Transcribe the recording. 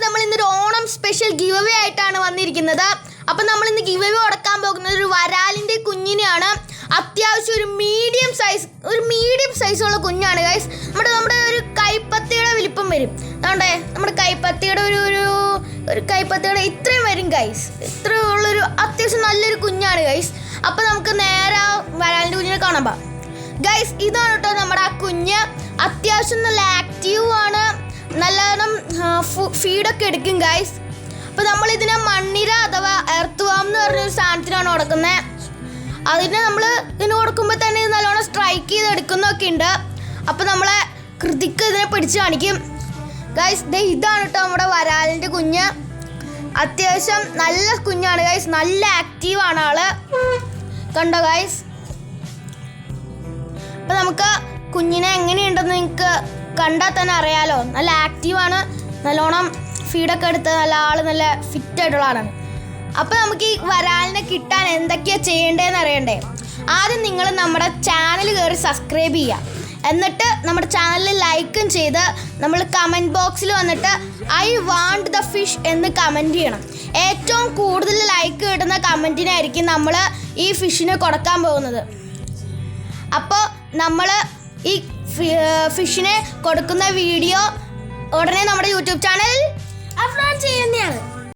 നമ്മൾ ഇന്നൊരു Onam special give away ആയിട്ടാണ് വന്നിരിക്കുന്നത്. അപ്പം നമ്മൾ ഇന്ന് ഗിവ് അവേ കൊടുക്കാൻ പോകുന്നത് ഒരു വരാലിൻ്റെ കുഞ്ഞിനെയാണ്. അത്യാവശ്യം ഒരു മീഡിയം സൈസുള്ള കുഞ്ഞാണ് ഗൈസ്. നമ്മുടെ ഒരു കൈപ്പത്തിയുടെ വലിപ്പം വരും. അതുകൊണ്ടേ നമ്മുടെ കൈപ്പത്തിയുടെ ഒരു കൈപ്പത്തിയുടെ ഇത്രയും വരും ഗൈസ്. ഇത്രയുള്ളൊരു അത്യാവശ്യം നല്ലൊരു കുഞ്ഞാണ് ഗൈസ്. അപ്പം നമുക്ക് നേരെ ആ വരാലിൻ്റെ കുഞ്ഞിനെ കാണാൻ പോകാം ഗൈസ്. ഇതാണ് കേട്ടോ നമ്മുടെ ആ കുഞ്ഞ്. അത്യാവശ്യം നല്ല ആക്റ്റീവ് ആണ്, നല്ലോണം ഫീഡൊക്കെ എടുക്കും ഗൈസ്. അപ്പോൾ നമ്മളിതിനെ മണ്ണിര അഥവാ എർത്ത് വാം എന്ന് പറഞ്ഞൊരു സാധനത്തിനാണ് കൊടുക്കുന്നത്. അതിന് നമ്മൾ ഇതിന് കൊടുക്കുമ്പോൾ തന്നെ ഇത് നല്ലോണം സ്ട്രൈക്ക് ചെയ്ത് എടുക്കുന്നൊക്കെ ഉണ്ട്. അപ്പോൾ നമ്മളെ കൃതിക്ക് ഇതിനെ പിടിച്ച് കാണിക്കും ഗൈസ്. ഇതാണ് കേട്ടോ നമ്മുടെ വരാലിൻ്റെ കുഞ്ഞ്. അത്യാവശ്യം നല്ല കുഞ്ഞാണ് ഗൈസ്, നല്ല ആക്റ്റീവാണ് ആള്. കണ്ടോ ഗൈസ്. അപ്പോൾ നമുക്ക് കുഞ്ഞിനെ എങ്ങനെയുണ്ടെന്ന് നിങ്ങൾക്ക് കണ്ടാൽ തന്നെ അറിയാലോ. നല്ല ആക്റ്റീവാണ്, നല്ലോണം ഫീഡൊക്കെ എടുത്ത് നല്ല ഫിറ്റ് ആയിട്ടുള്ള ആളാണ്. അപ്പോൾ നമുക്ക് ഈ വരാലിനെ കിട്ടാൻ എന്തൊക്കെയാണ് ചെയ്യേണ്ടതെന്ന് അറിയണ്ടേ? ആദ്യം നിങ്ങൾ നമ്മുടെ ചാനൽ കയറി സബ്സ്ക്രൈബ് ചെയ്യുക. എന്നിട്ട് നമ്മുടെ ചാനലിൽ ലൈക്കും ചെയ്ത് നമ്മൾ കമൻറ്റ് ബോക്സിൽ വന്നിട്ട് ഐ വാണ്ട് ദ ഫിഷ് എന്ന് കമൻറ്റ് ചെയ്യണം. ഏറ്റവും കൂടുതൽ ലൈക്ക് കിട്ടുന്ന കമൻറ്റിനായിരിക്കും നമ്മൾ ഈ ഫിഷിനെ കൊടുക്കാൻ പോകുന്നത്. അപ്പോൾ നമ്മൾ ഈ ഫിഷിനെ കൊടുക്കുന്ന വീഡിയോ ഉടനെ നമ്മുടെ യൂട്യൂബ് ചാനലിൽ അപ്ലോഡ് ചെയ്യുന്നതാണ്.